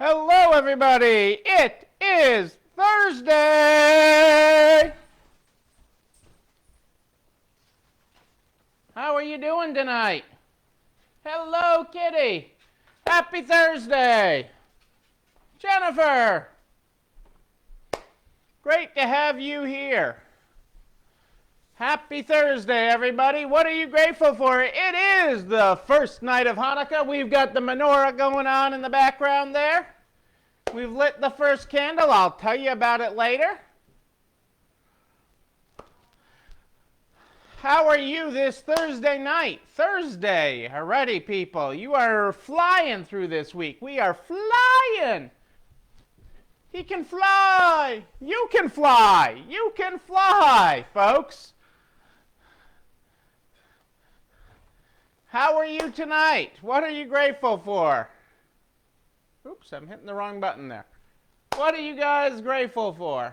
Hello, everybody. It is Thursday. How are you doing tonight? Hello, Kitty. Happy Thursday. Jennifer. Great to have you here. Happy Thursday, everybody. What are you grateful for? It is the first night of Hanukkah. We've got the menorah going on in the background there. We've lit the first candle. I'll tell you about it later. How are you this Thursday night? Thursday. Alrighty, people. You are flying through this week. We are flying. He can fly. You can fly. You can fly, folks. How are you tonight? What are you grateful for? Oops, I'm hitting the wrong button there. What are you guys grateful for?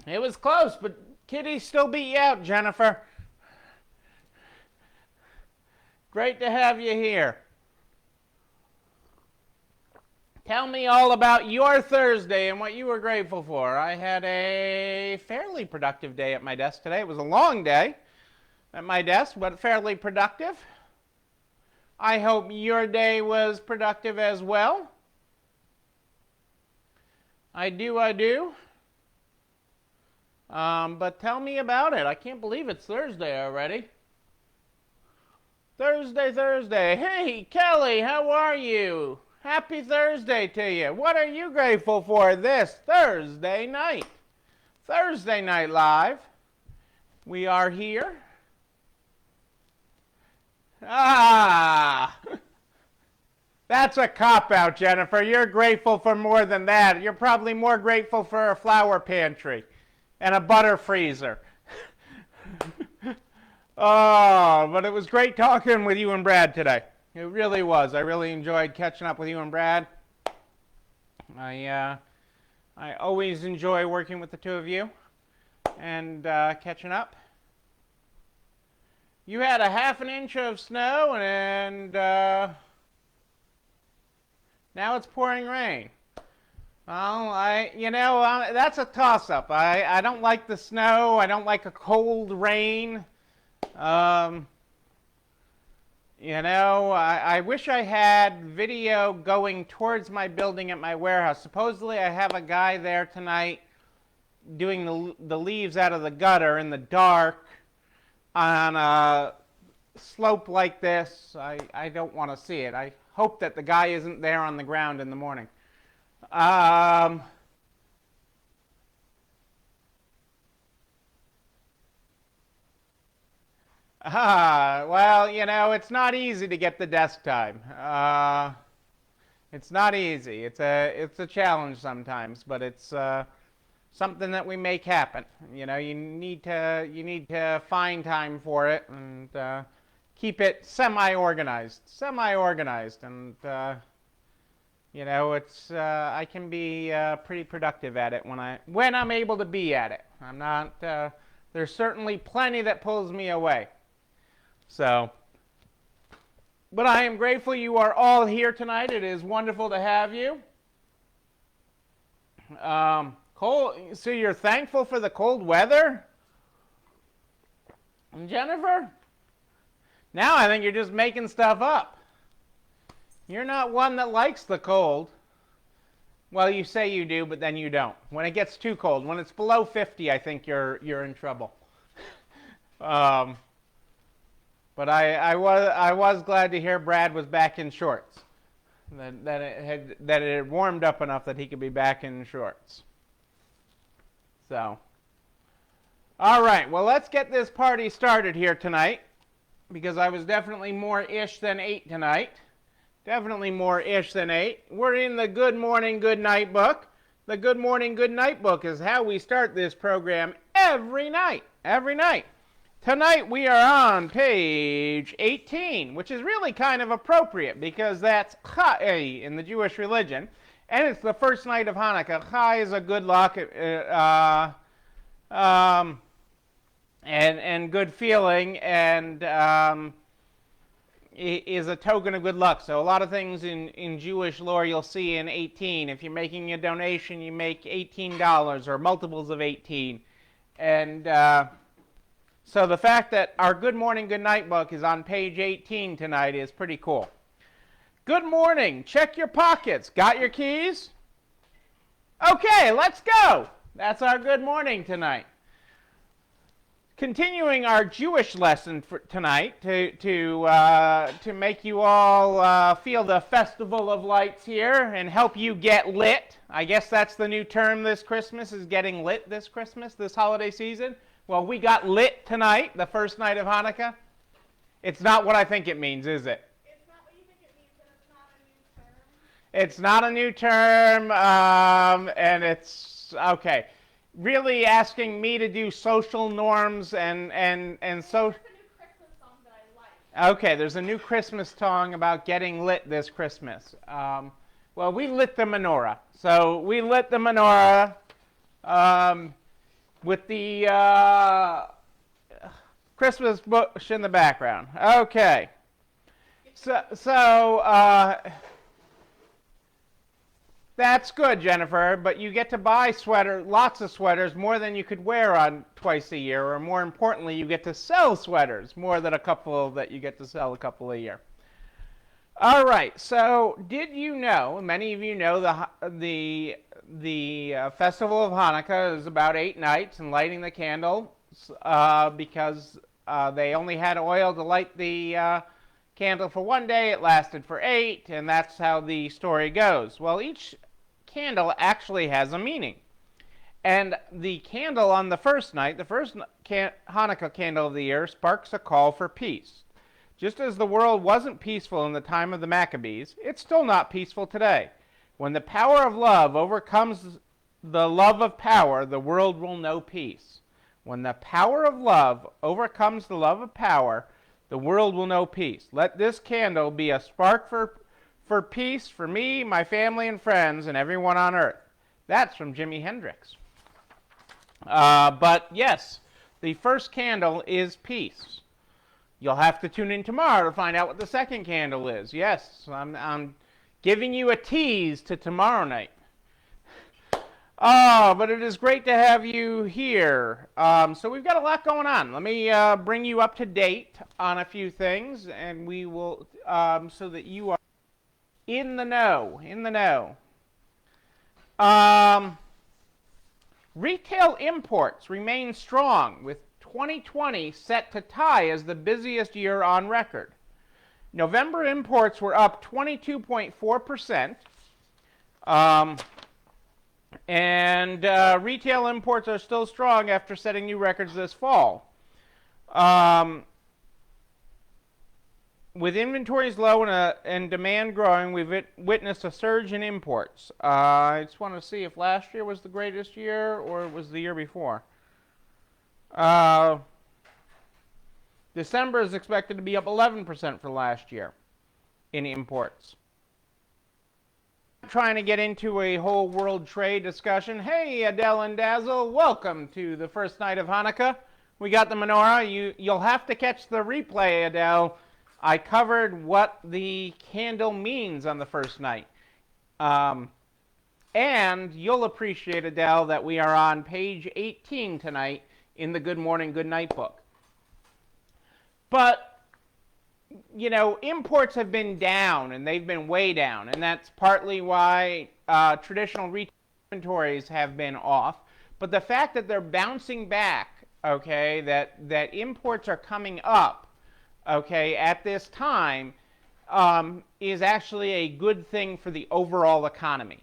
It was close, but Kitty still beat you out, Jennifer. Great to have you here. Tell me all about your Thursday and what you were grateful for. I had a fairly productive day at my desk today. It was a long day at my desk, but fairly productive. I hope your day was productive as well. I do. But tell me about it. I can't believe it's Thursday already. Thursday. Hey, Kelly, how are you? Happy Thursday to you. What are you grateful for this Thursday night? Thursday Night Live. We are here. That's a cop-out, Jennifer. You're grateful for more than that. You're probably more grateful for a flower pantry and a butter freezer. Oh, but it was great talking with you and Brad today. It really was. I really enjoyed catching up with you and Brad. I always enjoy working with the two of you and catching up. You had a half an inch of snow and now it's pouring rain. Well, that's a toss-up. I don't like the snow. I don't like a cold rain. I wish I had video going towards my building at my warehouse. Supposedly I have a guy there tonight doing the leaves out of the gutter in the dark on a slope like this. I don't want to see it. I hope that the guy isn't there on the ground in the morning. Well, it's not easy to get the desk time. It's not easy. It's a challenge sometimes, but it's something that we make happen. You need to find time for it and keep it semi-organized, and I can be pretty productive at it when I'm able to be at it. I'm not. There's certainly plenty that pulls me away. So, but I am grateful you are all here tonight. It is wonderful to have you. So you're thankful for the cold weather? Jennifer? Now I think you're just making stuff up. You're not one that likes the cold. Well, you say you do, but then you don't. When it gets too cold, when it's below 50, I think you're in trouble. But I was glad to hear Brad was back in shorts. That it had warmed up enough that he could be back in shorts. So, all right. Well, let's get this party started here tonight, because I was definitely more ish than 8 tonight. Definitely more ish than 8. We're in the Good Morning, Good Night book. The Good Morning, Good Night book is how we start this program every night. Every night. Tonight we are on page 18, which is really kind of appropriate because that's Chai in the Jewish religion, and it's the first night of Hanukkah. Chai is a good luck and good feeling, and is a token of good luck. So a lot of things in Jewish lore you'll see in 18. If you're making a donation, you make $18 or multiples of 18. And so the fact that our Good Morning, Good Night book is on page 18 tonight is pretty cool. Good morning. Check your pockets. Got your keys? Okay, let's go. That's our good morning tonight. Continuing our Jewish lesson for tonight to make you all feel the festival of lights here and help you get lit. I guess that's the new term this Christmas, is getting lit this Christmas, this holiday season. Well, we got lit tonight, the first night of Hanukkah. It's not what I think it means, is it? It's not what you think it means, and it's not a new term. It's not a new term, and it's okay. Really asking me to do social norms and so. It's a new Christmas song that I like. Okay, there's a new Christmas song about getting lit this Christmas. Well, we lit the menorah. So we lit the menorah with the Christmas bush in the background. Okay. So that's good, Jennifer, but you get to buy lots of sweaters, more than you could wear on twice a year, or more importantly, you get to sell sweaters, more than a couple that you get to sell a couple a year. All right, so did you know, many of you know the festival of Hanukkah is about 8 nights, and lighting the candle, because they only had oil to light the candle for 1 day, it lasted for 8, and that's how the story goes. Well, each candle actually has a meaning. And the candle on the first night, the first Hanukkah candle of the year, sparks a call for peace. Just as the world wasn't peaceful in the time of the Maccabees, it's still not peaceful today. When the power of love overcomes the love of power, the world will know peace. When the power of love overcomes the love of power, the world will know peace. Let this candle be a spark for peace for me, my family and friends, and everyone on earth. That's from Jimi Hendrix. But yes, the first candle is peace. You'll have to tune in tomorrow to find out what the second candle is. Yes, I'm giving you a tease to tomorrow night. Oh, but it is great to have you here. So we've got a lot going on. Let me bring you up to date on a few things, and we will, so that you are in the know. Retail imports remain strong, with 2020 set to tie as the busiest year on record. November imports were up 22.4%. And retail imports are still strong after setting new records this fall. With inventories low and demand growing, we've witnessed a surge in imports. I just want to see if last year was the greatest year or it was the year before. December is expected to be up 11% for last year in imports. Trying to get into a whole world trade discussion. Hey, Adele and Dazzle, welcome to the first night of Hanukkah. We got the menorah. You'll have to catch the replay, Adele. I covered what the candle means on the first night. And you'll appreciate, Adele, that we are on page 18 tonight in the Good Morning, Good Night book. But you know, imports have been down, and they've been way down, and that's partly why traditional retail inventories have been off. But the fact that they're bouncing back, okay, that imports are coming up, okay, at this time, is actually a good thing for the overall economy.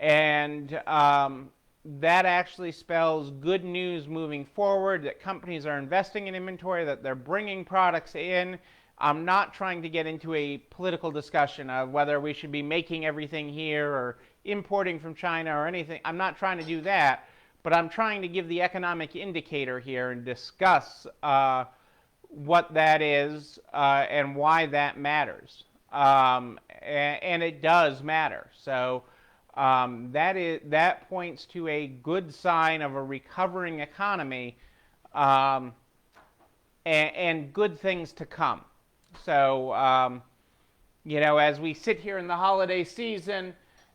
And that actually spells good news moving forward, that companies are investing in inventory, that they're bringing products in. I'm not trying to get into a political discussion of whether we should be making everything here or importing from China or anything. I'm not trying to do that, but I'm trying to give the economic indicator here and discuss what that is and why that matters. And it does matter. So that points to a good sign of a recovering economy and good things to come. So, as we sit here in the holiday season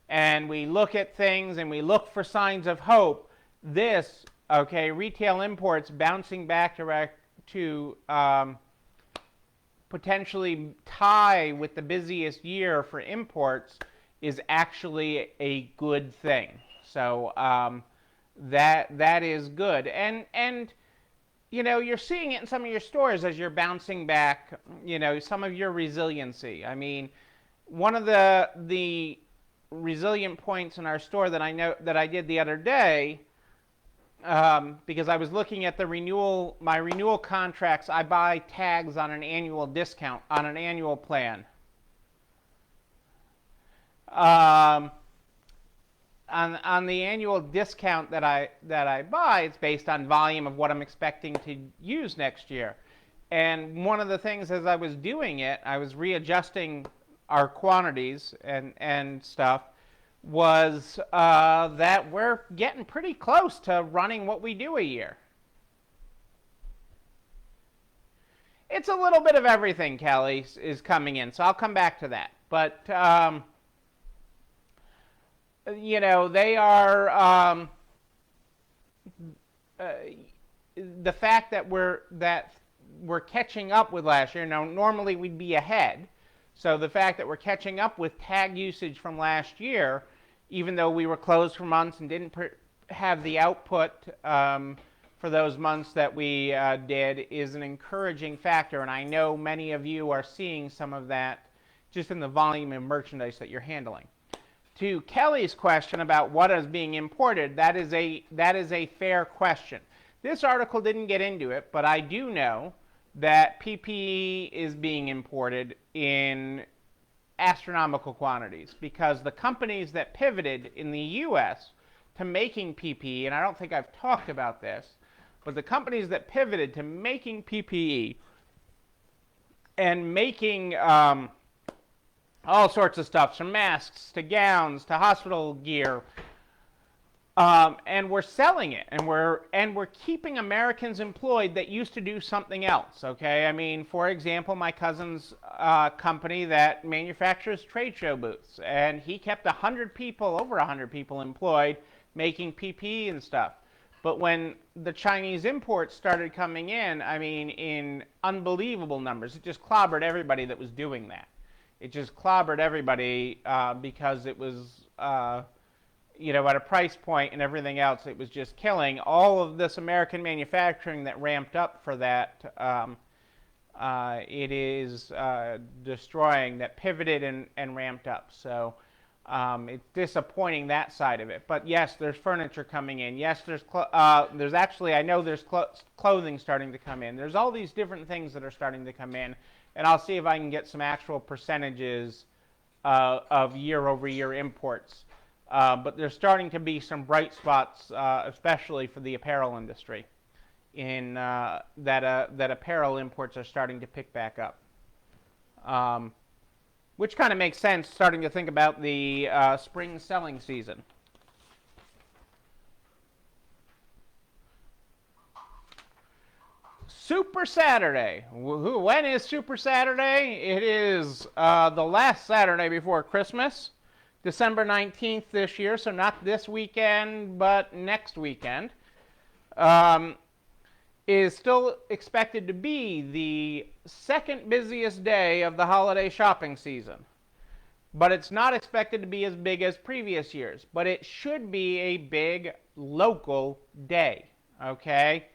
and we look at things and we look for signs of hope, retail imports bouncing back to potentially tie with the busiest year for imports is actually a good thing. So that is good, and you're seeing it in some of your stores as you're bouncing back. Some of your resiliency. I mean, one of the resilient points in our store that I know that I did the other day. Because I was looking at my renewal contracts. I buy tags on an annual discount, on an annual plan. On the annual discount that I buy, it's based on volume of what I'm expecting to use next year. And one of the things as I was doing it, I was readjusting our quantities and stuff, was that we're getting pretty close to running what we do a year. It's a little bit of everything, Kelly, is coming in, so I'll come back to that. But, they are, the fact that we're catching up with last year. Now, normally we'd be ahead. So the fact that we're catching up with tag usage from last year, even though we were closed for months and didn't have the output for those months that we did, is an encouraging factor. And I know many of you are seeing some of that just in the volume of merchandise that you're handling. To Kelly's question about what is being imported, that is a fair question. This article didn't get into it, but I do know that PPE is being imported in astronomical quantities because the companies that pivoted in the U.S. to making PPE, and I don't think I've talked about this, but the companies that pivoted to making PPE and making all sorts of stuff, from masks to gowns to hospital gear, and we're selling it, and we're keeping Americans employed that used to do something else. Okay, I mean, for example, my cousin's company that manufactures trade show booths, and he kept over 100 people employed making PPE and stuff. But when the Chinese imports started coming in, I mean, in unbelievable numbers, it just clobbered everybody that was doing that. It just clobbered everybody because it was at a price point and everything else. It was just killing all of this American manufacturing that ramped up for that. It is destroying, that pivoted and ramped up. So it's disappointing, that side of it. But yes, there's furniture coming in. Yes, there's actually, I know there's clothing starting to come in. There's all these different things that are starting to come in. And I'll see if I can get some actual percentages of year-over-year imports. But there's starting to be some bright spots, especially for the apparel industry, in that apparel imports are starting to pick back up. Which kind of makes sense, starting to think about the spring selling season. Super Saturday. When is Super Saturday? It is the last Saturday before Christmas, December 19th this year, so not this weekend, but next weekend. Is still expected to be the second busiest day of the holiday shopping season. But it's not expected to be as big as previous years. But it should be a big local day, okay?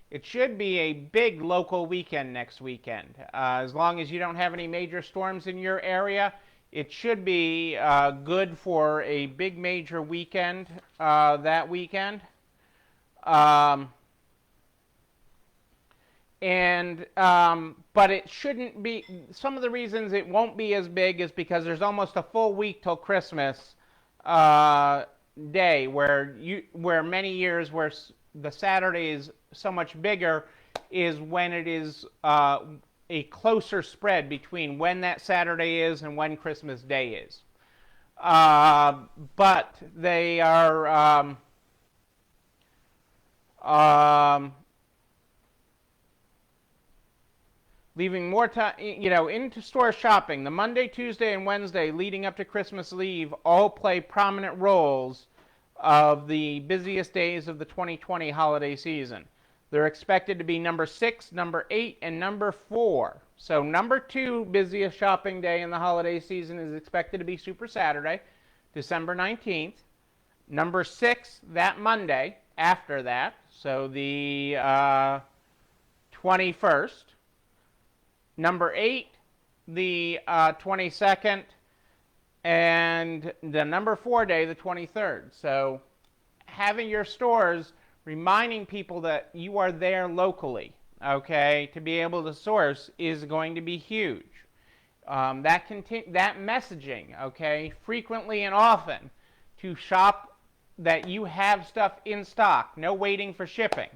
It should be a big local weekend next weekend. As long as you don't have any major storms in your area, it should be good for a big major weekend that weekend. But it shouldn't be. Some of the reasons it won't be as big is because there's almost a full week till Christmas Day, where many years where the Saturday is so much bigger is when it is a closer spread between when that Saturday is and when Christmas Day is. But they are leaving more time, into store shopping. The Monday, Tuesday, and Wednesday leading up to Christmas Eve all play prominent roles of the busiest days of the 2020 holiday season. They're expected to be number 6, number 8, and number 4. So number 2 busiest shopping day in the holiday season is expected to be Super Saturday, December 19th. Number 6, that Monday after that, so the 21st. Number 8, the 22nd. And the number 4 day, the 23rd. So having your stores reminding people that you are there locally, okay, to be able to source is going to be huge. That messaging, okay, frequently and often to shop that you have stuff in stock, no waiting for shipping.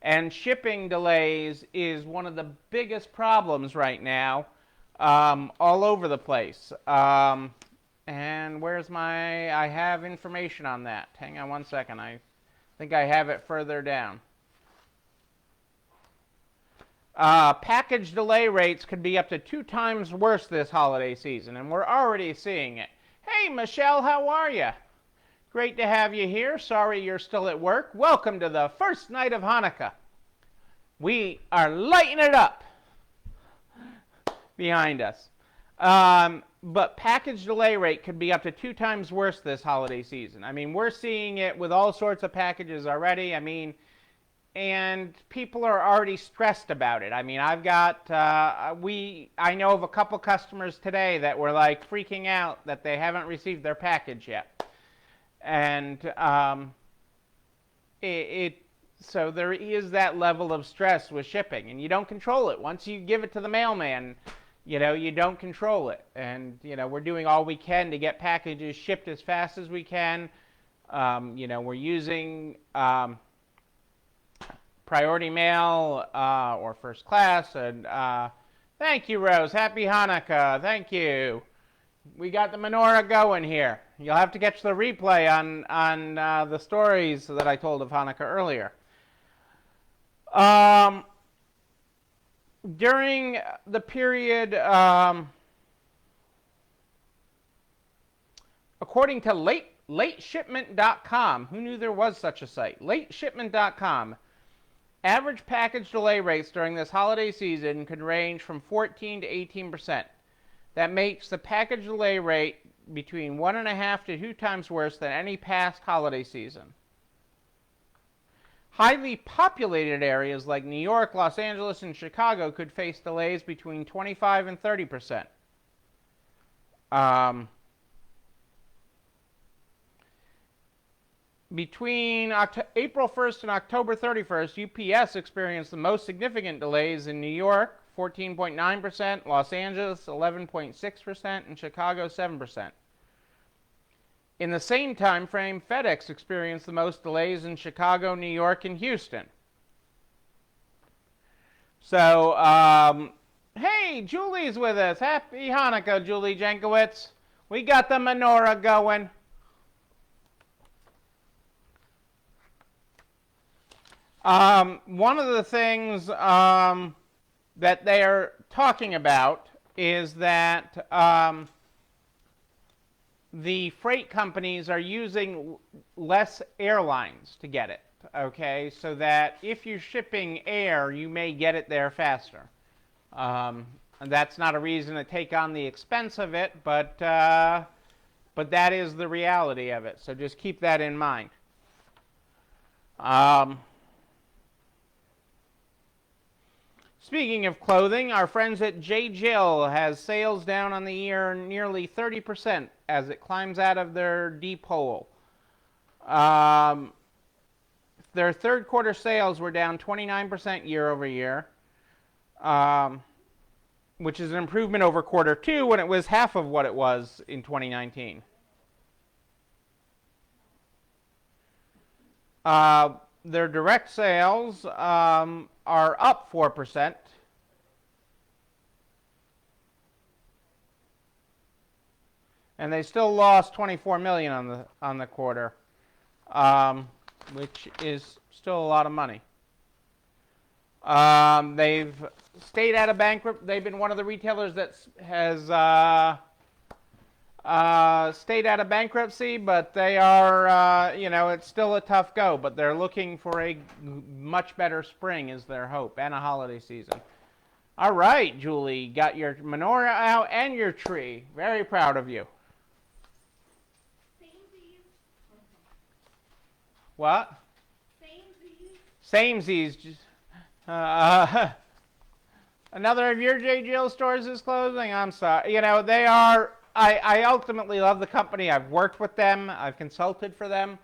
And shipping delays is one of the biggest problems right now, all over the place. And where's I have information on that. Hang on one second. I think I have it further down. Package delay rates could be up to 2 times worse this holiday season, and we're already seeing it. Hey, Michelle, how are you? Great to have you here. Sorry you're still at work. Welcome to the first night of Hanukkah. We are lighting it up behind us. But package delay rate could be up to 2 times worse this holiday season. I mean, we're seeing it with all sorts of packages already. I mean, and people are already stressed about it. I mean, I've got, I know of a couple customers today that were like freaking out that they haven't received their package yet. And so there is that level of stress with shipping, and you don't control it. Once you give it to the mailman, you don't control it. And, we're doing all we can to get packages shipped as fast as we can. We're using priority mail or first class. And thank you, Rose. Happy Hanukkah. Thank you. We got the menorah going here. You'll have to catch the replay on the stories that I told of Hanukkah earlier. During the period, according to lateshipment.com, who knew there was such a site? Lateshipment.com, average package delay rates during this holiday season could range from 14 to 18%. That makes the package delay rate between 1.5 to 2 times worse than any past holiday season. Highly populated areas like New York, Los Angeles, and Chicago could face delays between 25 and 30%. Between April 1st and October 31st, UPS experienced the most significant delays in New York, 14.9%, Los Angeles, 11.6%, and Chicago, 7%. In the same time frame, FedEx experienced the most delays in Chicago, New York, and Houston. So, hey, Julie's with us. Happy Hanukkah, Julie Jankowitz. We got the menorah going. One of the things that they are talking about is that the freight companies are using less airlines to get it, okay? So that if you're shipping air, you may get it there faster. And that's not a reason to take on the expense of it, but that is the reality of it. So just keep that in mind. Speaking of clothing, our friends at JJill has sales down on the year nearly 30% as it climbs out of their deep hole. Their third quarter sales were down 29% year over year, which is an improvement over quarter 2 when it was half of what it was in 2019. Their direct sales are up 4%. And they still lost $24 million on the quarter, which is still a lot of money. They've stayed out of bankruptcy. They've been one of the retailers that has stayed out of bankruptcy, but they are, it's still a tough go, but they're looking for a much better spring is their hope, and a holiday season. All right, Julie, got your menorah out and your tree. Very proud of you. Samesies. What? Samesies. Samesies. Another of your JJill stores is closing? I'm sorry. They are, I ultimately love the company. I've worked with them. I've consulted for them.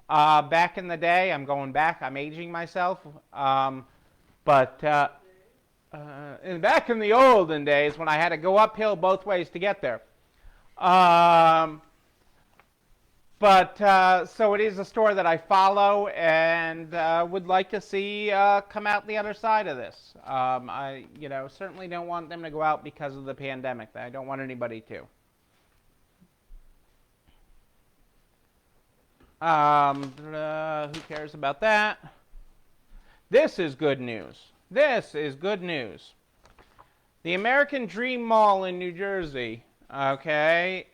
Back in the day, I'm going back. I'm aging myself. But back in the olden days when I had to go uphill both ways to get there. So it is a store that I follow and would like to see come out the other side of this. I certainly don't want them to go out because of the pandemic. I don't want anybody to. Who cares about that? This is good news. This is good news. The American Dream Mall in New Jersey, okay,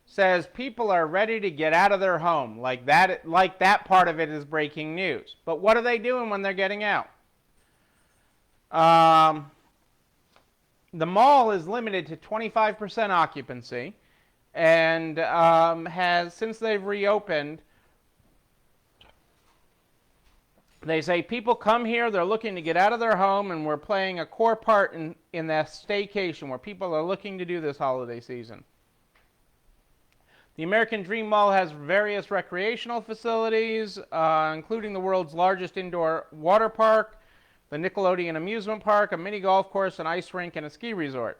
says people are ready to get out of their home. Like that part of it is breaking news. But what are they doing when they're getting out? The mall is limited to 25% occupancy, and has, since they've reopened, they say people come here, they're looking to get out of their home, and we're playing a core part in that staycation where people are looking to do this holiday season. The American Dream Mall has various recreational facilities, including the world's largest indoor water park, the Nickelodeon amusement park, a mini golf course, an ice rink, and a ski resort.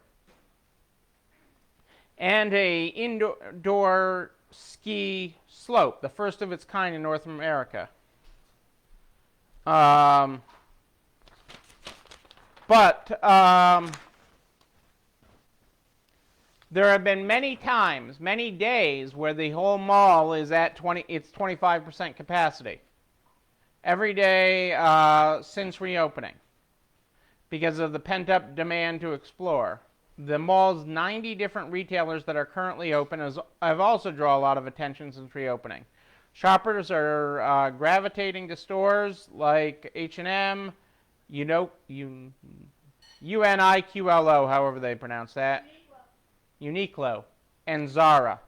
And a indoor ski slope, the first of its kind in North America. There have been many times, many days, where the whole mall is at 25% capacity. Every day since reopening, because of the pent-up demand to explore. The mall's 90 different retailers that are currently open have also drawn a lot of attention since reopening. Shoppers are gravitating to stores like H&M, UNIQLO, however they pronounce that, Uniqlo, and Zara.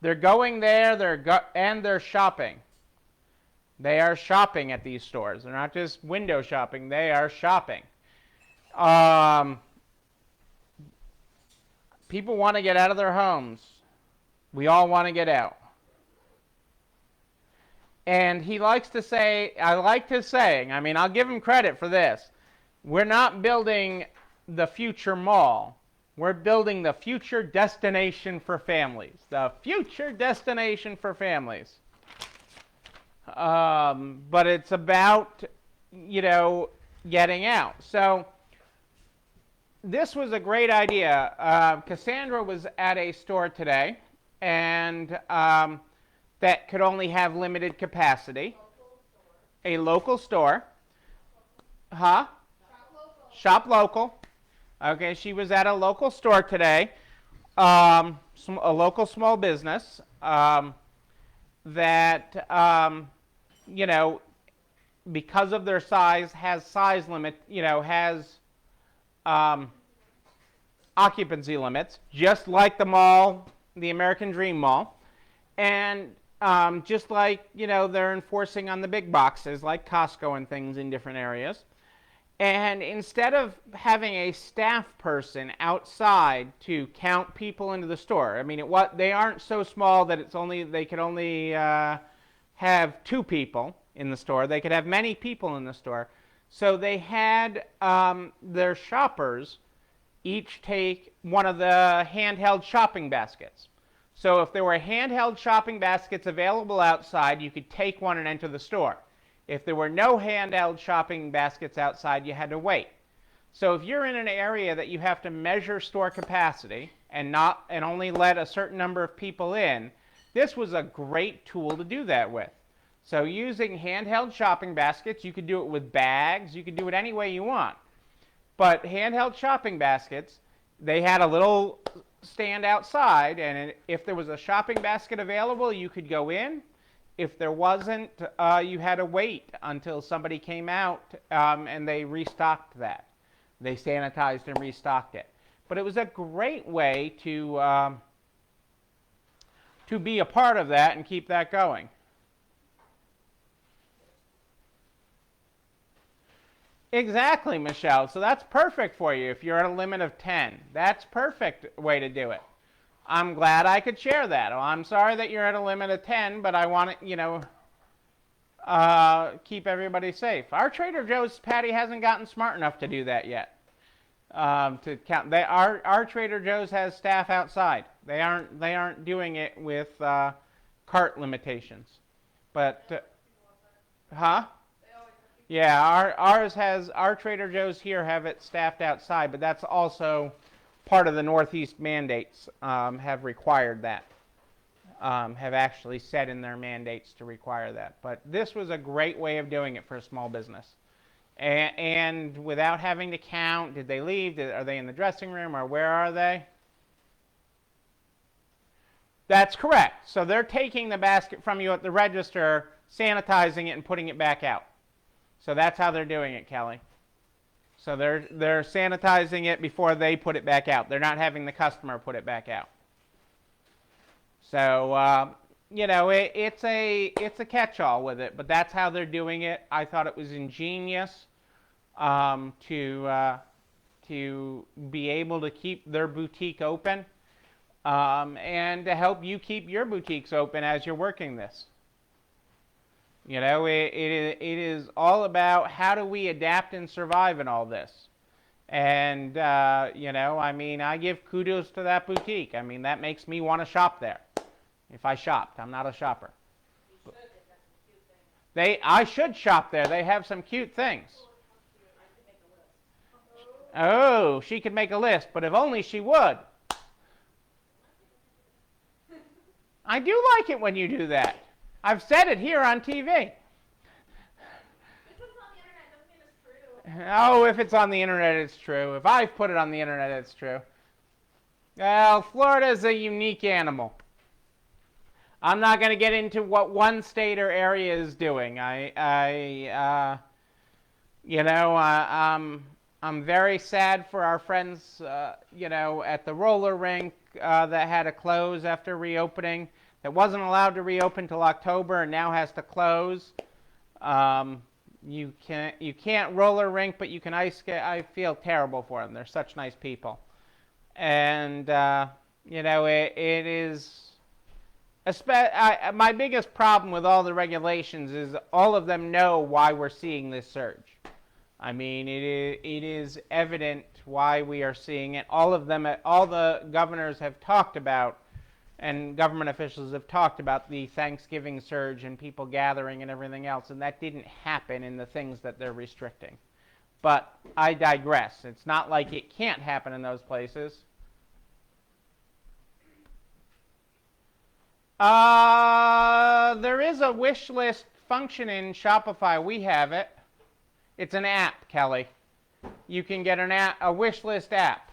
They're going there, and they're shopping. They are shopping at these stores. They're not just window shopping. They are shopping. People want to get out of their homes. We all want to get out. And he likes to say, I like his saying, I'll give him credit for this. We're not building the future mall. We're building the future destination for families. The future destination for families. But it's about, getting out. So this was a great idea. Cassandra was at a store today, and that could only have limited capacity. A local store. Huh? Shop local. Okay, she was at a local store today, a local small business that, because of their size, has size limit, has occupancy limits, just like the mall, the American Dream Mall, and just like, they're enforcing on the big boxes like Costco and things in different areas. And instead of having a staff person outside to count people into the store, they aren't so small that they could only have 2 people in the store. They could have many people in the store. So they had their shoppers each take one of the handheld shopping baskets. So if there were handheld shopping baskets available outside, you could take one and enter the store. If there were no handheld shopping baskets outside, you had to wait. So if you're in an area that you have to measure store capacity and only let a certain number of people in, this was a great tool to do that with. So using handheld shopping baskets, you could do it with bags, you could do it any way you want. But handheld shopping baskets, they had a little stand outside, and if there was a shopping basket available, you could go in. If there wasn't, you had to wait until somebody came out and they restocked that. They sanitized and restocked it. But it was a great way to be a part of that and keep that going. Exactly, Michelle. So that's perfect for you if you're at a limit of 10. That's perfect way to do it. I'm glad I could share that. Oh, I'm sorry that you're at a limit of 10, but I want to, keep everybody safe. Our Trader Joe's, Patty, hasn't gotten smart enough to do that yet. To count, our Trader Joe's has staff outside. They aren't doing it with cart limitations. But, huh? Yeah, our Trader Joe's here have it staffed outside, but that's also part of the Northeast mandates have required that, have actually said in their mandates to require that. But this was a great way of doing it for a small business. And without having to count, did they leave? Are they in the dressing room, or where are they? That's correct. So they're taking the basket from you at the register, sanitizing it, and putting it back out. So that's how they're doing it, Kelly. So they're sanitizing it before they put it back out. They're not having the customer put it back out. So it's a catch-all with it, but that's how they're doing it. I thought it was ingenious to be able to keep their boutique open and to help you keep your boutiques open as you're working this. It is all about how do we adapt and survive in all this. And, I give kudos to that boutique. I mean, that makes me want to shop there. If I shopped, I'm not a shopper. You should, they've got some cute things. I should shop there. They have some cute things. Oh, she could make a list, but if only she would. I do like it when you do that. I've said it here on TV. Oh, if it's on the internet, it's true. If I've put it on the internet, it's true. Well, Florida is a unique animal. I'm not going to get into what one state or area is doing. I'm very sad for our friends, at the roller rink that had to close after reopening. That wasn't allowed to reopen till October and now has to close. You can't roller rink, but you can ice skate. I feel terrible for them. They're such nice people, and it is. My biggest problem with all the regulations is all of them know why we're seeing this surge. I mean, it is evident why we are seeing it. All of them, all the governors have talked about, and government officials have talked about the Thanksgiving surge and people gathering and everything else, and that didn't happen in the things that they're restricting. But I digress. It's not like it can't happen in those places. There is a wish list function in Shopify. We have it. It's an app, Kelly. You can get a wish list app.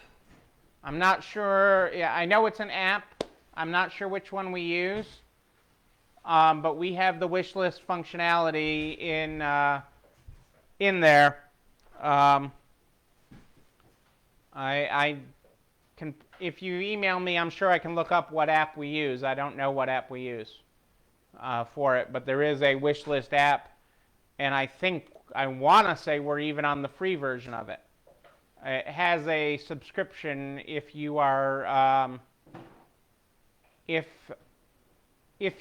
I'm not sure. Yeah, I know it's an app. I'm not sure which one we use, but we have the wish list functionality in there. I can, if you email me, I'm sure I can look up what app we use. I don't know what app we use for it, but there is a wish list app, and I want to say we're even on the free version of it. It has a subscription if you are. If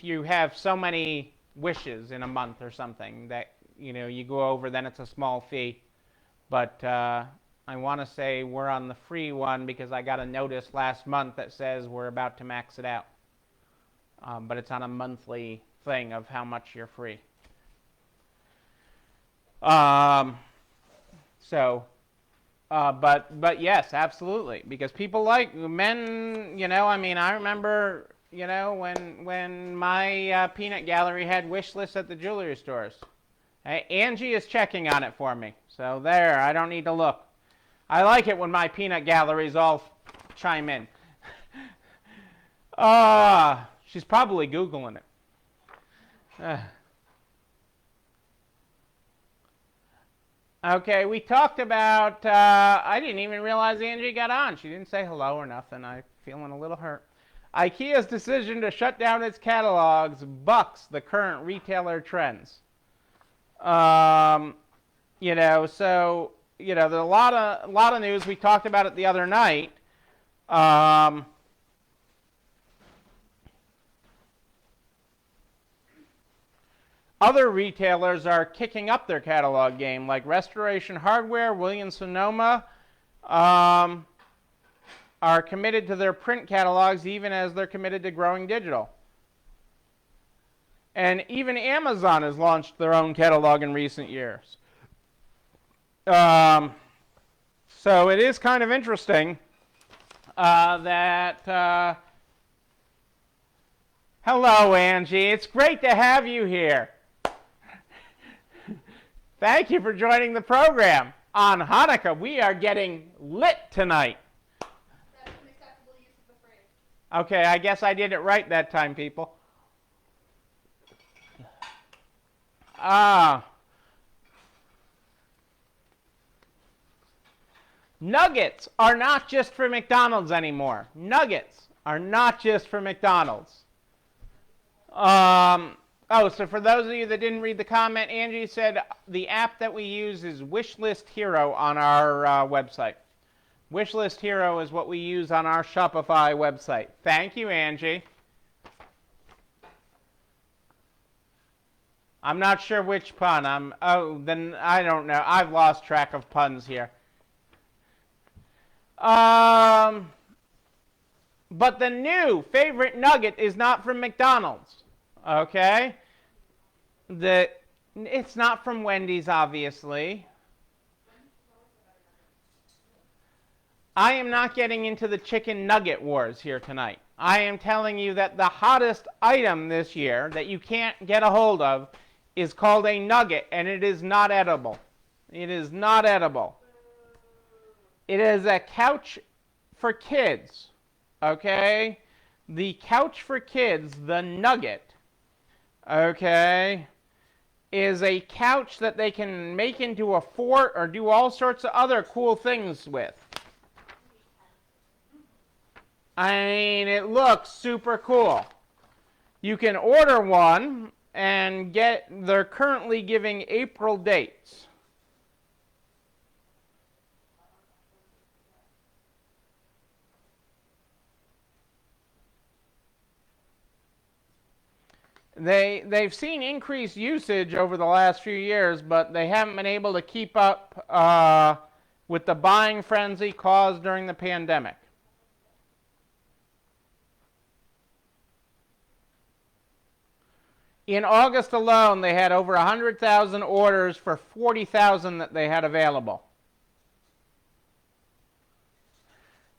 you have so many wishes in a month or something that you go over, then it's a small fee. But I want to say we're on the free one because I got a notice last month that says we're about to max it out. But it's on a monthly thing of how much you're free. But yes, absolutely, because people like men. I remember when my peanut gallery had wish lists at the jewelry stores. Hey, Angie is checking on it for me. So there, I don't need to look. I like it when my peanut galleries all chime in. She's probably Googling it. Okay, we talked about, I didn't even realize Angie got on. She didn't say hello or nothing. I'm feeling a little hurt. IKEA's decision to shut down its catalogs bucks the current retailer trends. So, there's a lot of news. We talked about it the other night. Other retailers are kicking up their catalog game, like Restoration Hardware, Williams-Sonoma, are committed to their print catalogs even as they're committed to growing digital. And even Amazon has launched their own catalog in recent years. So it is kind of interesting that... Hello, Angie. It's great to have you here. Thank you for joining the program. On Hanukkah, we are getting lit tonight. That's an acceptable use of the phrase. Okay, I guess I did it right that time, people. Nuggets are not just for McDonald's anymore. Nuggets are not just for McDonald's. So for those of you that didn't read the comment, Angie said the app that we use is Wishlist Hero on our website. Wishlist Hero is what we use on our Shopify website. Thank you, Angie. I'm not sure which pun. Then I don't know. I've lost track of puns here. But the new favorite nugget is not from McDonald's. Okay? It's not from Wendy's, obviously. I am not getting into the chicken nugget wars here tonight. I am telling you that the hottest item this year that you can't get a hold of is called a nugget, and it is not edible. It is not edible. It is a couch for kids. Okay? The couch for kids, the nugget, okay, is a couch that they can make into a fort or do all sorts of other cool things with. I mean, it looks super cool. You can order one and they're currently giving April dates. They've seen increased usage over the last few years, but they haven't been able to keep up with the buying frenzy caused during the pandemic. In August alone, they had over 100,000 orders for 40,000 that they had available,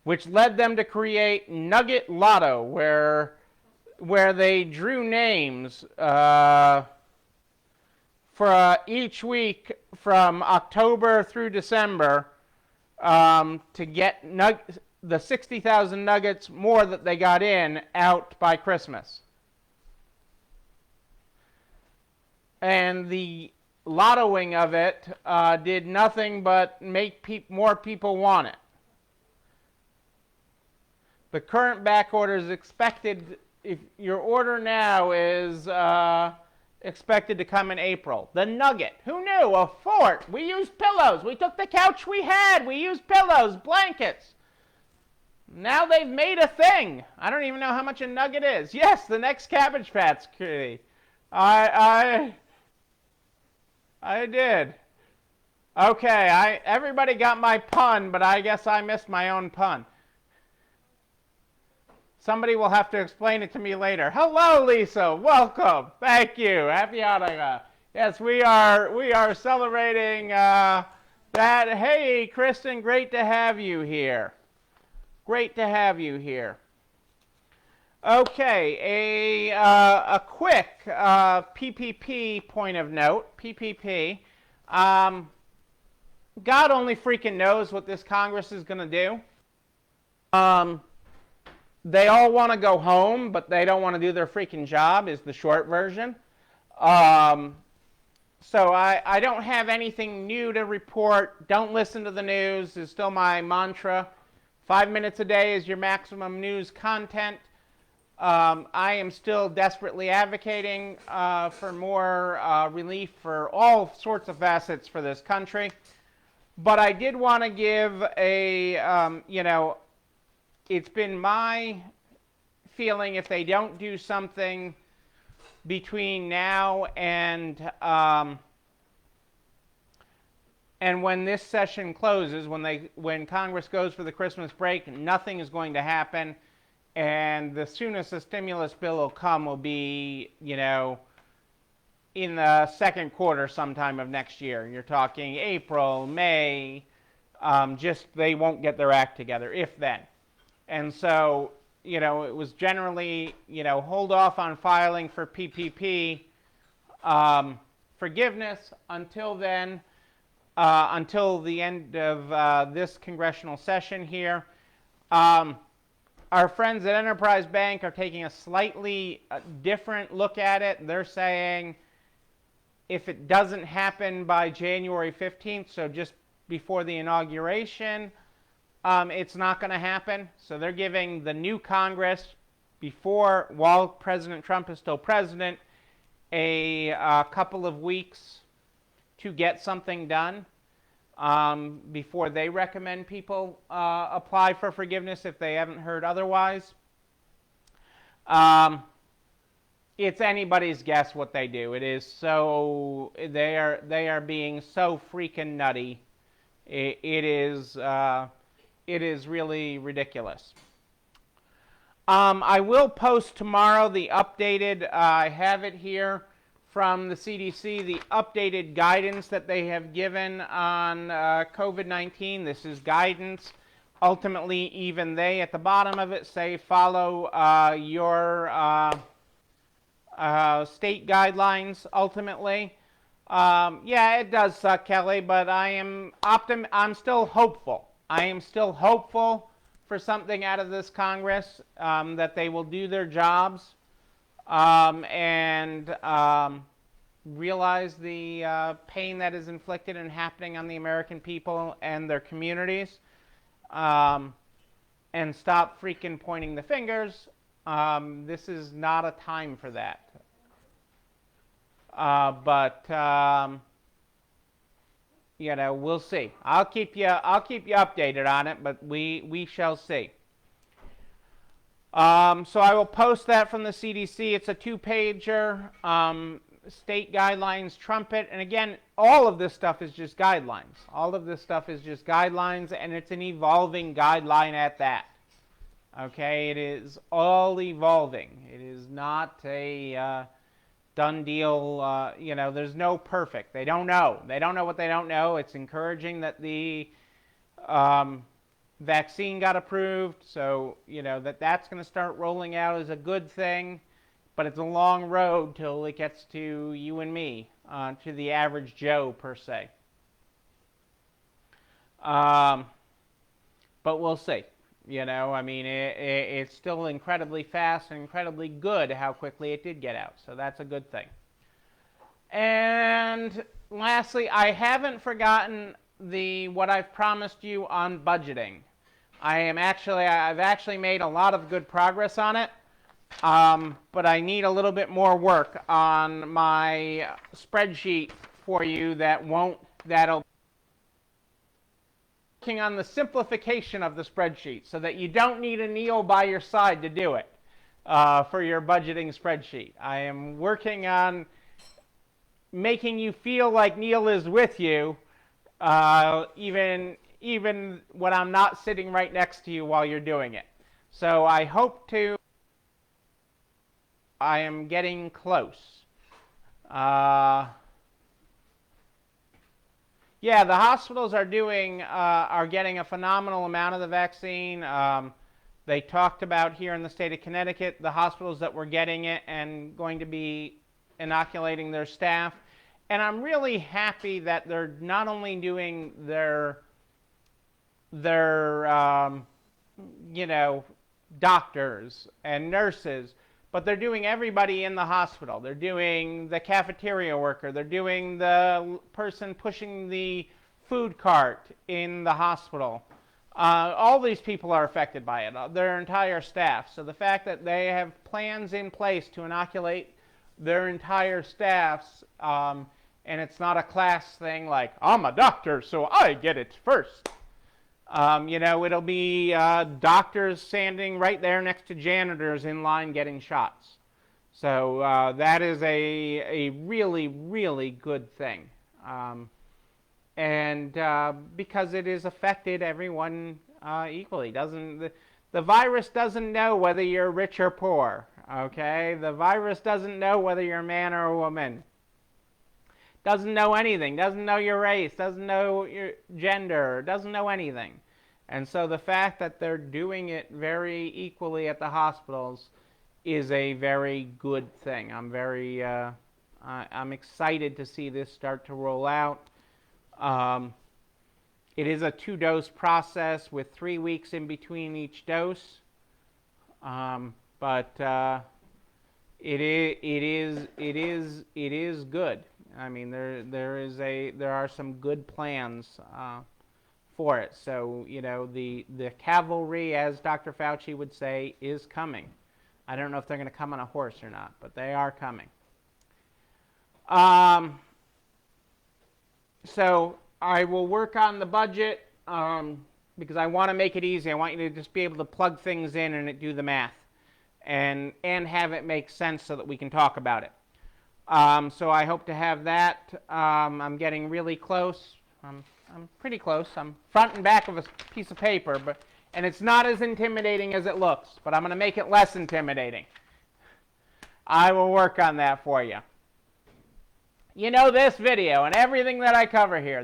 which led them to create Nugget Lotto, where they drew names for each week from October through December to get the 60,000 nuggets more that they got in out by Christmas. And the lottoing of it did nothing but make more people want it. The current back order is expected, if your order now is expected to come in April. The nugget, who knew? A fort. We used pillows. We took the couch we had. We used pillows, blankets. Now they've made a thing. I don't even know how much a nugget is. Yes, the next Cabbage Patch Kitty. I did. Okay, everybody got my pun, but I guess I missed my own pun. Somebody will have to explain it to me later. Hello, Lisa. Welcome. Thank you. Happy Hanukkah. Yes, we are celebrating that. Hey, Kristen, great to have you here. Great to have you here. Okay, a quick PPP point of note. PPP. Um, God only freaking knows what this Congress is going to do. They all want to go home, but they don't want to do their freaking job, is the short version. So I don't have anything new to report. Don't listen to the news is still my mantra. 5 minutes a day is your maximum news content. I am still desperately advocating for more relief for all sorts of facets for this country. But I did want to give it's been my feeling if they don't do something between now and when this session closes, when Congress goes for the Christmas break, nothing is going to happen, and the soonest a stimulus bill will come will be, in the second quarter sometime of next year. You're talking April, May, just they won't get their act together, if then. And so, it was generally, hold off on filing for PPP forgiveness until then, until the end of this congressional session here. Our friends at Enterprise Bank are taking a slightly different look at it. They're saying if it doesn't happen by January 15th, so just before the inauguration, it's not going to happen. So they're giving the new Congress, while President Trump is still president, a couple of weeks to get something done before they recommend people apply for forgiveness if they haven't heard otherwise. It's anybody's guess what they do. It is so they are being so freaking nutty. It is really ridiculous. I will post tomorrow the updated. I have it here from the CDC, the updated guidance that they have given on COVID-19. This is guidance. Ultimately, even they at the bottom of it say follow your state guidelines. Ultimately, yeah, it does suck, Kelly, but I'm still hopeful. I am still hopeful for something out of this Congress, that they will do their jobs and realize the pain that is inflicted and happening on the American people and their communities, and stop freaking pointing the fingers. This is not a time for that. But we'll see. I'll keep you updated on it, but we shall see. So I will post that from the CDC. It's a 2-pager, state guidelines trumpet. And again, all of this stuff is just guidelines. All of this stuff is just guidelines, and it's an evolving guideline at that. Okay, it is all evolving. It is not a done deal. There's no perfect. They don't know. They don't know what they don't know. It's encouraging that the vaccine got approved, so that's going to start rolling out is a good thing, but it's a long road till it gets to you and me, to the average Joe per se. But we'll see. It's still incredibly fast and incredibly good how quickly it did get out, so that's a good thing. And lastly, I haven't forgotten what I've promised you on budgeting. I've actually made a lot of good progress on it, but I need a little bit more work on my spreadsheet for you that'll working on the simplification of the spreadsheet so that you don't need a Neil by your side to do it for your budgeting spreadsheet. I am working on making you feel like Neil is with you, even when I'm not sitting right next to you while you're doing it. So I am getting close. Yeah, the hospitals are getting a phenomenal amount of the vaccine. They talked about here in the state of Connecticut, the hospitals that were getting it and going to be inoculating their staff. And I'm really happy that they're not only doing their doctors and nurses, but they're doing everybody in the hospital. They're doing the cafeteria worker. They're doing the person pushing the food cart in the hospital. All these people are affected by it, their entire staff. So the fact that they have plans in place to inoculate their entire staffs, and it's not a class thing like, I'm a doctor, so I get it first. It'll be doctors standing right there next to janitors in line getting shots. So that is a really, really good thing. And because it has affected everyone equally. The virus doesn't know whether you're rich or poor, okay? The virus doesn't know whether you're a man or a woman. Doesn't know anything, doesn't know your race, doesn't know your gender, doesn't know anything. And so the fact that they're doing it very equally at the hospitals is a very good thing. I'm excited to see this start to roll out. It is a 2-dose process with 3 weeks in between each dose, but it is good. I mean, there are some good plans for it. So the cavalry, as Dr. Fauci would say, is coming. I don't know if they're going to come on a horse or not, but they are coming. So I will work on the budget because I want to make it easy. I want you to just be able to plug things in and do the math and have it make sense so that we can talk about it. So I hope to have that. I'm getting really close. I'm pretty close. I'm front and back of a piece of paper, and it's not as intimidating as it looks, but I'm going to make it less intimidating. I will work on that for you. This video and everything that I cover here,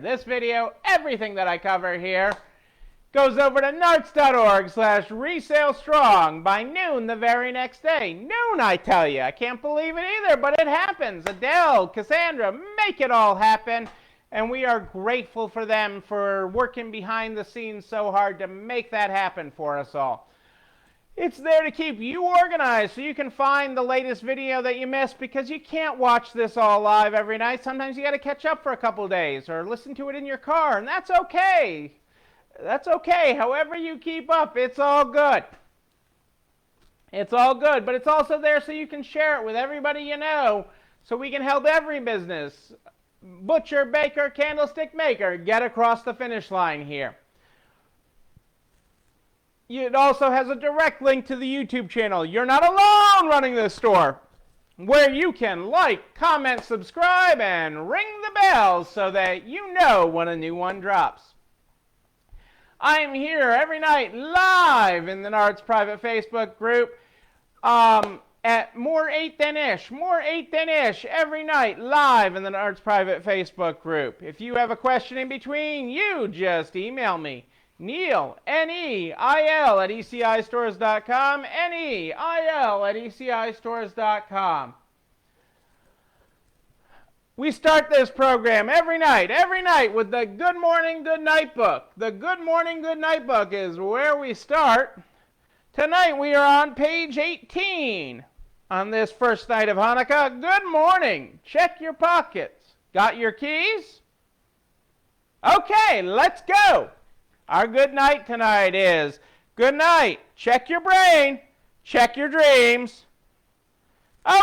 goes over to narts.org/resalestrong by noon the very next day. Noon, I tell you. I can't believe it either, but it happens. Adele, Cassandra, make it all happen. And we are grateful for them for working behind the scenes so hard to make that happen for us all. It's there to keep you organized so you can find the latest video that you missed, because you can't watch this all live every night. Sometimes you got to catch up for a couple days or listen to it in your car, and that's okay. That's okay. However you keep up, it's all good. It's all good, but it's also there so you can share it with everybody you know, so we can help every business, butcher, baker, candlestick maker, get across the finish line here. It also has a direct link to the YouTube channel. You're not alone running this store, where you can like, comment, subscribe, and ring the bell so that you know when a new one drops. I am here every night live in the Narts private Facebook group at more 8 than ish every night live in the Narts private Facebook group. If you have a question in between, you just email me. Neil, Neil, at ECIstores.com, Neil at ECIstores.com. We start this program every night with the Good Morning, Good Night book. The Good Morning, Good Night book is where we start. Tonight we are on page 18 on this first night of Hanukkah. Good morning. Check your pockets. Got your keys? Okay, let's go. Our good night tonight is, good night, check your brain, check your dreams.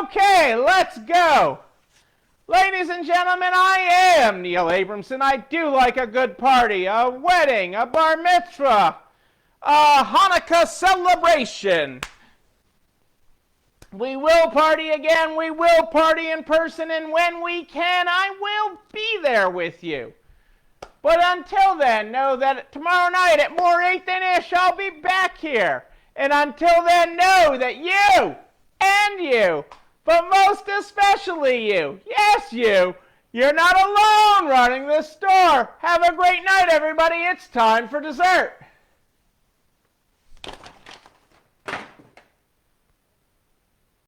Okay, let's go. Ladies and gentlemen, I am Neil Abramson. I do like a good party, a wedding, a bar mitzvah, a Hanukkah celebration. We will party again, we will party in person, and when we can, I will be there with you. But until then, know that tomorrow night at more 8 than ish, I'll be back here. And until then, know that you and you, but most especially you, yes you, you're not alone running this store. Have a great night, everybody. It's time for dessert.